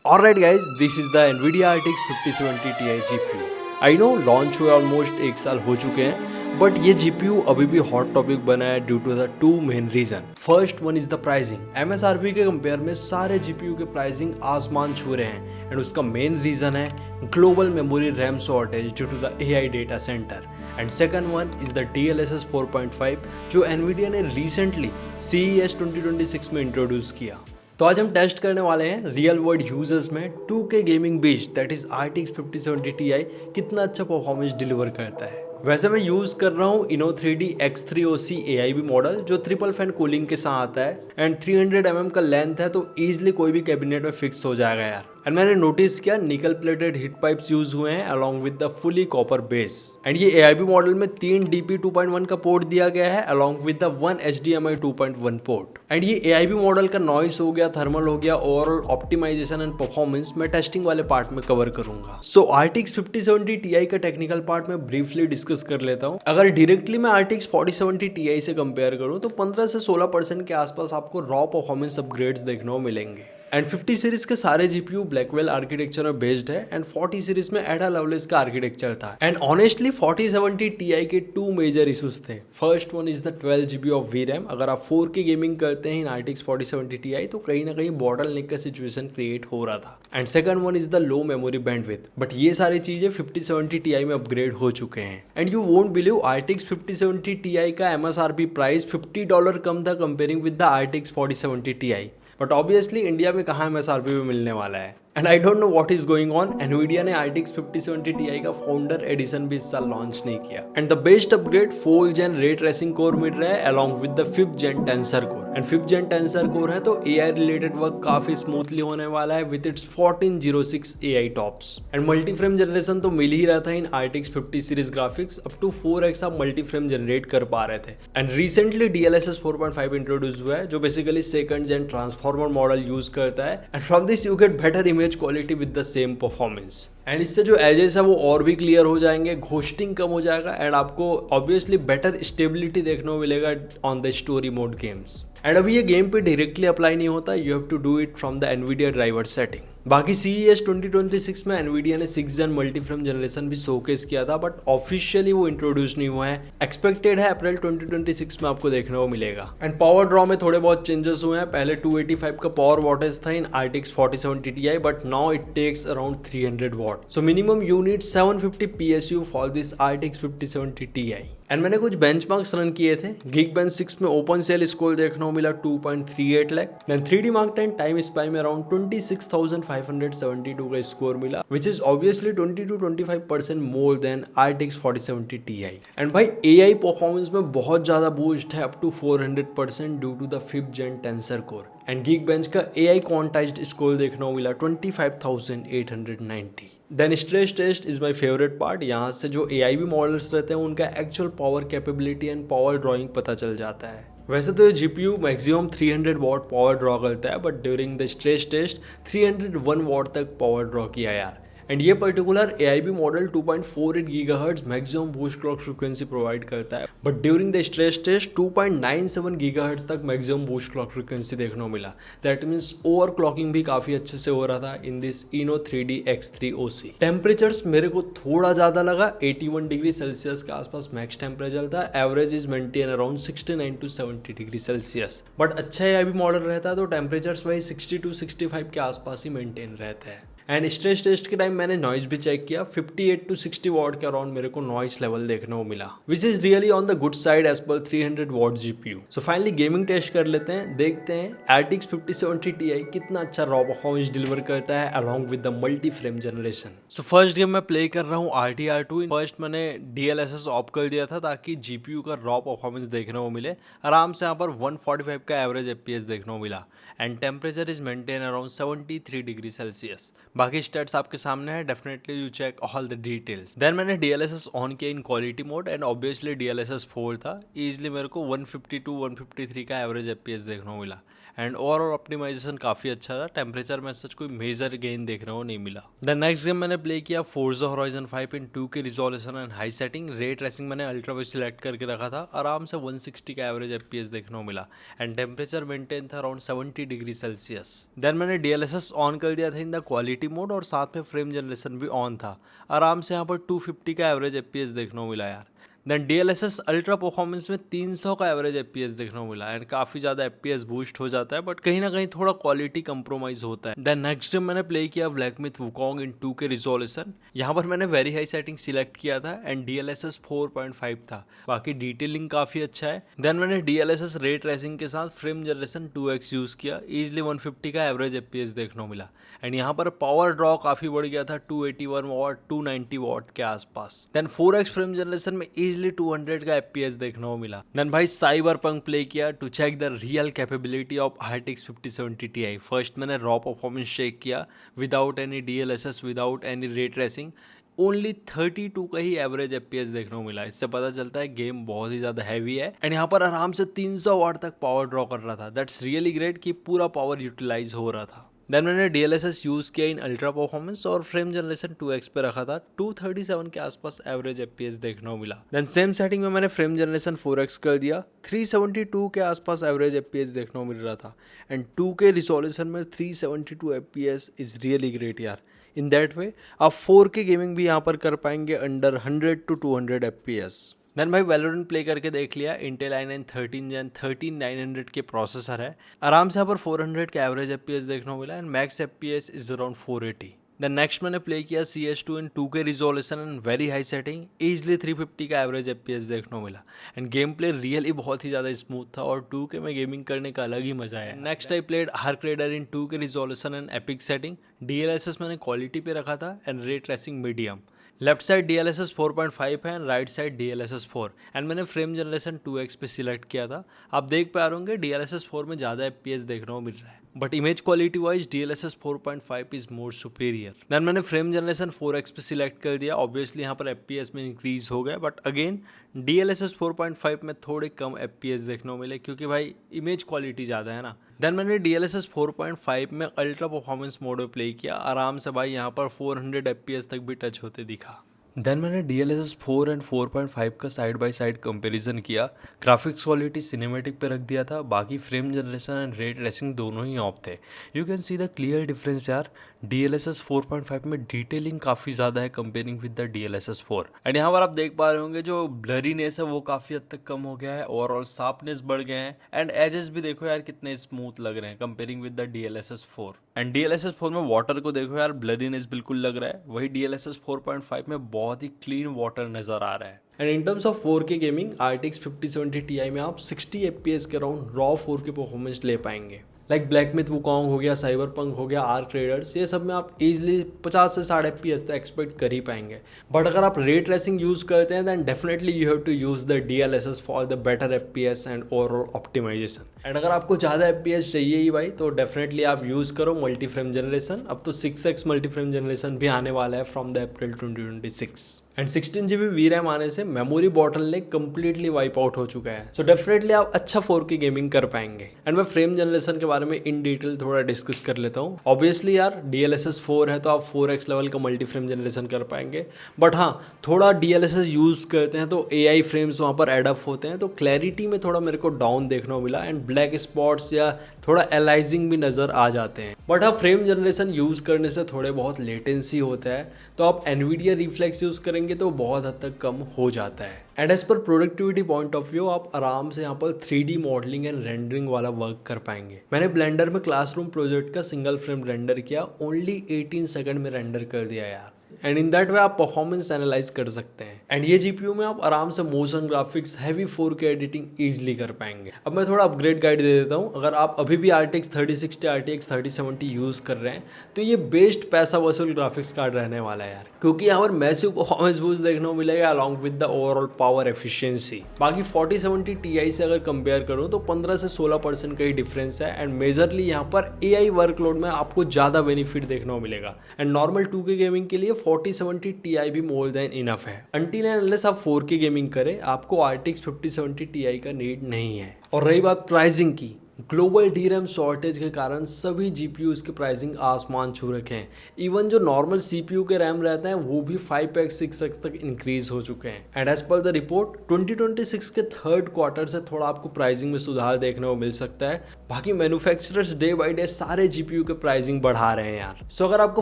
Alright guys, this is the Nvidia RTX 5070 Ti GPU. I know launch हुए almost एक साल हो चुके हैं बट ये GPU अभी भी हॉट टॉपिक बना है due to the two main reason. First one is the pricing. MSRP के कंपेयर में सारे GPU के प्राइसिंग आसमान छू रहे हैं एंड उसका मेन रीजन है global memory RAM shortage due to the AI data center. And second one is the DLSS 4.5 जो Nvidia ने रिसेंटली CES 2026 में इंट्रोड्यूस किया. तो आज हम टेस्ट करने वाले हैं रियल वर्ल्ड यूजर्स में 2K gaming beach that is RTX 5070 Ti कितना अच्छा परफॉर्मेंस डिलीवर करता है. वैसे मैं यूज़ कर रहा हूँ Inno3D X3OC AIB मॉडल जो ट्रिपल फैन कूलिंग के साथ आता है एंड 300 mm का लेंथ है तो ईजिली कोई भी कैबिनेट में फिक्स हो जाएगा यार. एंड मैंने नोटिस किया निकल प्लेटेड हीट पाइप्स यूज हुए हैं along with the fully copper base. And ये AIB मॉडल में 3 DP 2.1 का पोर्ट दिया गया है along with the 1 HDMI 2.1 port. And ये AIB मॉडल का नॉइस हो गया, थर्मल हो गया, ओवरऑल ऑप्टिमाइजेशन एंड परफॉर्मेंस मैं टेस्टिंग वाले पार्ट में कवर करूंगा. सो RTX 5070 Ti का टेक्निकल पार्ट में ब्रीफली डिस्कस कर लेता हूँ. अगर डायरेक्टली मैं RTX 4070 Ti से कंपेयर करूँ तो 15 से 16% के आसपास आपको रॉ परफॉर्मेंस अपग्रेड्स देखने को मिलेंगे. एंड 50 सीरीज के सारे जीपीयू ब्लैकवेल आर्किटेक्चर में बेस्ड है एंड 40 सीरीज में एडा लवलेस का आर्किटेक्चर था. एंड ऑनेस्टली 4070 Ti के टू मेजर इशूज थे. First one is the 12 GB of VRAM. अगर आप 4K गेमिंग करते हैं इन RTX 4070 Ti तो कहीं ना कहीं बॉटल नेक का सिचुएशन क्रिएट हो रहा था. And second one is the low memory bandwidth. But ये सारी चीजें 5070 Ti में अपग्रेड हो चुके हैं. And you won't believe RTX 5070 Ti का MSRP प्राइस $50 कम था comparing with the RTX 4070 Ti. But obviously India में कहाँ MSRP पे मिलने वाला है. And I don't know what is going on. Nvidia ने RTX 5070 Ti का फाउंडर एडिशन भी इस साल लॉन्च नहीं किया. And the best upgrade 4th Gen ray tracing core मिल रहा है along with the 5th Gen tensor core. And 5th Gen tensor core है तो AI रिलेटेड वर्क काफी स्मूथली होने वाला है with its 1406 AI tops. And multi frame generation तो मिल ही रहा था in RTX 50 series graphics. Up to 4x आप मल्टी फ्रेम जनरेट कर पा रहे थे. एंड रिसेंटली DLSS 4.5 इंट्रोड्यूस हुआ है जो basically 2nd Gen transformer model use करता है. And from this you get better image quality with the same performance. And इससे जो एजेस है वो और भी क्लियर हो जाएंगे, घोस्टिंग कम हो जाएगा एंड आपको ऑब्वियसली बेटर स्टेबिलिटी देखने को मिलेगा on the story mode games. And अभी ये गेम पे डायरेक्टली अप्लाई नहीं होता, you have to do it from the Nvidia driver setting. बाकी CES 2026 में Nvidia ने 6th Gen मल्टीफ्रेम जनरेशन भी शोकेस किया था बट ऑफिशियली वो इंट्रोड्यूस नहीं हुआ है. एक्सपेक्टेड है अप्रैल 2026 में आपको देखने को मिलेगा. एंड पावर ड्रॉ में थोड़े बहुत चेंजेस हुए हैं. पहले 285 का पावर वॉटेज था in RTX 4070 Ti but now it takes around 300 watt. So minimum you need 750 PSU for this RTX 5070 Ti. And मैंने कुछ बेंचमार्क्स रन किए थे. Geekbench 6 में ओपन सेल स्कोर देखने को मिला 2.38 lakh. Then 3D Mark 10 time spy में अराउंड 26,572 का स्कोर मिला which is obviously 20 to 25% more than RTX 4070 Ti. And भाई AI परफॉर्मेंस में बहुत ज्यादा बूस्ट है up to 400% due to the 5th Gen tensor core. And Geekbench का AI क्वांटाइज्ड स्कोर देखने को मिला 25,890. Then stress test is my favourite part. यहाँ से जो AIB मॉडल्स रहते हैं उनका actual power capability and power drawing पता चल जाता है. वैसे तो ये GPU maximum 300 watt power draw करता है but during the stress test 301 watt तक पावर ड्रॉ किया यार. एंड ये particular AIB model 2.48 GHz maximum boost clock frequency provide करता है but during the stress test 2.97 GHz तक मैक्सिमम बूस्ट क्लॉक फ्रीक्वेंसी देखने को मिला. दैट मीन्स ओवर क्लॉकिंग भी काफी अच्छे से हो रहा था in this Inno3D X3OC. Temperatures मेरे को थोड़ा ज्यादा लगा. 81 डिग्री सेल्सियस के आसपास मैक्स टेम्परेचर था. Average is maintain around 69 to 70 degree Celsius. But अच्छा AIB मॉडल रहता है तो टेम्परेचर्स वही 60 to 65 के आसपास ही मेंटेन रहता है. एंड स्ट्रेस टेस्ट के टाइम मैंने नॉइज भी चेक किया. 58 to 60 वॉट के अराउंड मेरे को नॉइज लेवल देखने को मिला which is really on the good side as पर 300 watt GPU. So finally gaming test कर लेते हैं. देखते हैं RTX 5070 Ti कितना अच्छा रॉ परफॉर्मेंस डिलीवर करता है along with the multi frame generation. So first game मैं प्ले कर रहा हूँ RTR2. फर्स्ट मैंने DLSS ऑफ कर दिया था ताकि GPU का रॉ परफॉर्मेंस देखने को मिले. आराम से यहाँ पर 145 का एवरेज FPS देखने को मिला. And temperature is maintain around 73 degree celsius. बाकी स्टेट्स आपके सामने है. Definitely you check all the details. Then मैंने DLSS ऑन किया in quality mode and obviously DLSS 4 था. इजिली मेरे को 150 to 153 का एवरेज FPS देखने को मिला. एंड ओवरऑल ऑप्टिमाइजेशन काफ़ी अच्छा था। टेम्परेचर में सच कोई मेजर गेन देखने को नहीं मिला। द नेक्स्ट गेम मैंने प्ले किया Forza horizon 5 in 2K resolution and high setting. Ray tracing मैंने अल्ट्रा पे सिलेक्ट करके रखा था। आराम से 160 का एवरेज FPS देखने को मिला एंड टेम्परेचर मेंटेन था अराउंड 70 डिग्री सेल्सियस। देन मैंने DLSS ऑन कर दिया था इन द क्वालिटी मोड और साथ में फ्रेम जनरेशन भी ऑन था। आराम से यहाँ पर 250 का एवरेज FPS देखने को मिला यार। देन DLSS अल्ट्रा परफॉर्मेंस में 300 का एवरेज FPS देखने को मिला एंड काफ़ी ज़्यादा FPS बूस्ट हो जाता है, बट कहीं ना कहीं थोड़ा क्वालिटी कंप्रोमाइज होता है। देन नेक्स्ट गेम मैंने प्ले किया ब्लैक मिथ वुकोंग इन 2K रिजोल्यूशन। यहाँ पर मैंने वेरी हाई सेटिंग सिलेक्ट किया था एंड DLSS 4.5 था। बाकी डिटेलिंग काफ़ी अच्छा है। देन मैंने DLSS रे ट्रेसिंग के साथ फ्रेम जनरेशन 2x यूज़ किया। ईजिली 150 का एवरेज FPS देखने को मिला एंड यहाँ पर पावर ड्रॉ काफ़ी बढ़ गया था 281 वॉट 290 वॉट के आसपास। देन 4x फ्रेम जनरेशन में इजिली 200 का FPS देखने को मिला। देन भाई साइबरपंक प्ले किया to check the real capability of RTX 5070 Ti। First मैंने रॉ परफॉर्मेंस चेक किया without any DLSS, without any ray tracing. Only 32 का ही एवरेज FPS देखने को मिला। इससे पता चलता है गेम बहुत ही ज़्यादा हैवी है एंड यहाँ पर आराम से 300 वाट तक पावर ड्रॉ कर रहा था। दैट्स रियली ग्रेट कि पूरा पावर यूटिलाइज हो रहा था। देन मैंने DLSS यूज़ किया इन अल्ट्रा परफॉर्मेंस और फ्रेम जनरेशन 2x पे रखा था। 237 के आसपास एवरेज FPS देखने को मिला। देन सेम सेटिंग में मैंने फ्रेम जनरेशन 4x कर दिया। 372 के आसपास एवरेज FPS देखने को मिल रहा था एंड 2K रिजोल्यूशन में 372 FPS इज़ रियली ग्रेट यार। इन दैट वे आप 4K गेमिंग भी यहाँ पर कर पाएंगे अंडर 100 to 200 FPS। देन भाई वैलोरेंट प्ले करके देख लिया। इंटेल i9 13 Gen 13900 के प्रोसेसर है। आराम से यहाँ पर 400 का एवरेज FPS देखने को मिला and max FPS is around 480। Then next मैंने प्ले किया CS2 in 2K resolution and very high setting. Easily 350 का एवरेज FPS देखने को मिला एंड गेम प्ले रियली बहुत ही ज़्यादा स्मूथ था और 2K में गेमिंग करने का अलग ही मजा है। Next I played arc raider in 2K resolution and epic setting. DLSS मैंने क्वालिटी पे रखा था and ray tracing medium. Left side DLSS 4.5 है and right side DLSS 4 and मैंने फ्रेम जनरेशन 2x पे सिलेक्ट किया था। आप देख पा रहे होंगे DLSS 4 में ज़्यादा FPS देखने को मिल रहा है, but image quality wise DLSS 4.5 is more superior. Then मैंने फ्रेम जनरेशन 4x पे सिलेक्ट कर दिया। ऑब्वियसली यहाँ पर FPS में इंक्रीज हो गया, बट अगेन DLSS 4.5 में थोड़े कम FPS देखने को मिले क्योंकि भाई इमेज क्वालिटी ज़्यादा है ना। देन मैंने DLSS 4.5 में अल्ट्रा परफॉर्मेंस मोड में प्ले किया। आराम से भाई यहाँ पर 400 FPS तक भी टच होते दिखा। देन मैंने DLSS 4 एंड 4.5 का साइड बाय साइड कंपैरिजन किया। ग्राफिक्स क्वालिटी सिनेमैटिक पे रख दिया था। बाकी frame generation and ray tracing दोनों ही ऑफ थे। You can see the clear difference यार। DLSS 4.5 में डिटेलिंग काफ़ी ज़्यादा है comparing with the DLSS 4 and यहाँ पर आप देख पा रहे होंगे जो ब्लरीनेस है वो काफ़ी हद तक कम हो गया है। ओवरऑल शार्पनेस बढ़ गए हैं एंड एजेस भी देखो यार कितने स्मूथ लग रहे हैं comparing with the DLSS 4 and DLSS 4 में वाटर को देखो यार ब्लरीनेस बिल्कुल लग रहा है। वही DLSS 4.5 में बहुत ही क्लीन वाटर नज़र आ रहा है। And in terms of 4K gaming RTX 5070 Ti में आप 60 FPS के अराउंड रॉ 4K परफॉर्मेंस ले पाएंगे। लाइक ब्लैक मिथ वुकोंग हो गया, साइबरपंक हो गया, आर्क रेडर्स, ये सब में आप इजीली 50 से 60 FPS तो एक्सपेक्ट कर ही पाएंगे। बट अगर आप रे ट्रेसिंग यूज़ करते हैं then definitely you have to use the DLSS for the better FPS and overall optimization. And अगर आपको ज़्यादा FPS चाहिए ही भाई तो डेफिनेटली आप यूज़ करो मल्टी फ्रेम जनरेशन। अब तो 6x मल्टी फ्रेम जनरेशन भी आने वाला है from the April 2026 and 16GB VRAM आने से memory bottleneck completely wipe out हो चुका है। सो डेफिनेटली आप अच्छा 4K गेमिंग कर पाएंगे। एंड मैं फ्रेम जनरेशन के बारे में इन डिटेल थोड़ा डिस्कस कर लेता हूँ। ऑब्वियसली यार DLSS 4 है तो आप 4x लेवल का मल्टी फ्रेम जनरेशन कर पाएंगे, बट हाँ थोड़ा DLSS यूज़ करते हैं तो AI फ्रेम्स वहाँ पर एडअप होते हैं तो क्लैरिटी में थोड़ा मेरे को डाउन देखने को मिला एंड ब्लैक स्पॉट्स या थोड़ा एलाइजिंग भी नज़र आ जाते हैं। बट हाँ फ्रेम जनरेशन यूज़ करने से थोड़े बहुत लेटेंसी होता है तो आप NVIDIA रिफ्लेक्स यूज़ करेंगे तो बहुत हद तक कम हो जाता है। एंड एज पर प्रोडक्टिविटी पॉइंट ऑफ व्यू आप आराम से यहाँ पर 3D मॉडलिंग एंड रेंडरिंग वाला वर्क कर पाएंगे। मैंने ब्लेंडर में क्लासरूम प्रोजेक्ट का सिंगल फ्रेम रेंडर किया, ओनली 18 सेकंड में रेंडर कर दिया यार। एंड इन दैट वे आप परफॉर्मेंस एनालाइज कर सकते हैं। एंड ये GPU में आप आराम से motion graphics heavy 4K editing easily कर पाएंगे। अब मैं थोड़ा अपग्रेड गाइड दे देता हूँ। अगर आप अभी भी RTX 3060 RTX 3070 यूज़ कर रहे हैं तो ये बेस्ट पैसा वसूल ग्राफिक्स कार्ड रहने वाला है यार, क्योंकि यहाँ पर मैसिव परफॉर्मेंस बूस्ट देखने को मिलेगा along with the overall power efficiency. बाकी 4070 Ti से अगर कंपेयर करूँ तो 15 से 16% का ही डिफरेंस है एंड मेजरली यहाँ पर AI वर्कलोड में आपको ज़्यादा बेनिफिट देखने को मिलेगा। एंड नॉर्मल 2K गेमिंग के लिए 4070 Ti भी मोर देन इनफ है। अनटिल एंड अनलेस आप 4K गेमिंग करें आपको RTX 5070 Ti का नीड नहीं है। और रही बात प्राइसिंग की, ग्लोबल DRAM शॉर्टेज के कारण सभी GPUs के प्राइसिंग आसमान छू रखे हैं। इवन जो नॉर्मल CPU के रैम रहते हैं वो भी 5x 6x तक इंक्रीज हो चुके हैं। एंड एज पर द रिपोर्ट 2026 के थर्ड क्वार्टर से थोड़ा आपको प्राइसिंग में सुधार देखने को मिल सकता है। बाकी मैन्युफैक्चरर्स डे बाय डे सारे GPU के प्राइसिंग बढ़ा रहे हैं यार। सो अगर आपको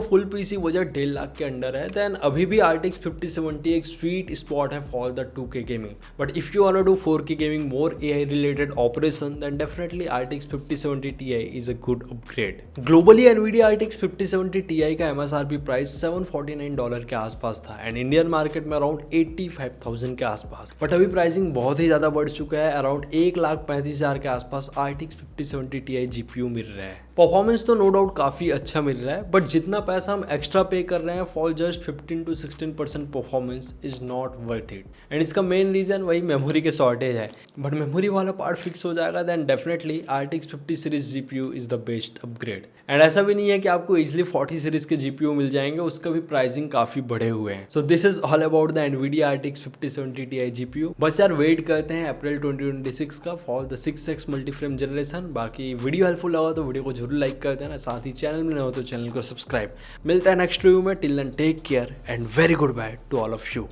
फुल PC बजट 1.5 लाख के अंडर है देन अभी भी RTX 5070 एक स्वीट स्पॉट है for the 2K gaming. But if you want to do 4K gaming more AI related operation then definitely RTX 5070 Ti is a good upgrade. Globally Nvidia RTX 5070 Ti का MSRP price $749 के आसपास था and Indian market में around 85,000 के आसपास। But अभी pricing बहुत ही ज्यादा बढ़ चुका है, अराउंड 1,35,000 के आसपास RTX 5070 Ti GPU मिल रहा है। परफॉर्मेंस तो नो डाउट काफी अच्छा मिल रहा है, बट जितना पैसा हम एक्स्ट्रा पे कर रहे हैं for just 15 to 16% performance is not worth it. And इसका मेन रीजन वही मेमोरी के शॉर्टेज है। बट मेमोरी वाला पार्ट फिक्स हो जाएगा then definitely RTX 50 series GPU is the best upgrade. And ऐसा भी नहीं है कि आपको इजिली 40 सीरीज के GPU मिल जाएंगे, उसका भी प्राइसिंग काफी बढ़े हुए हैं। So this is all about the Nvidia RTX 5070 Ti GPU। बस यार वेट करते हैं अप्रैल 2026 का फॉर द 6x मल्टीफ्रेम जनरेशन। बाकी वीडियो हेल्पफुल लगा तो वीडियो को जरूर लाइक कर देना, साथ ही चैनल में न हो तो चैनल को सब्सक्राइब। मिलता है नेक्स्ट रिव्यू में, till then take care and very good bye to all of you.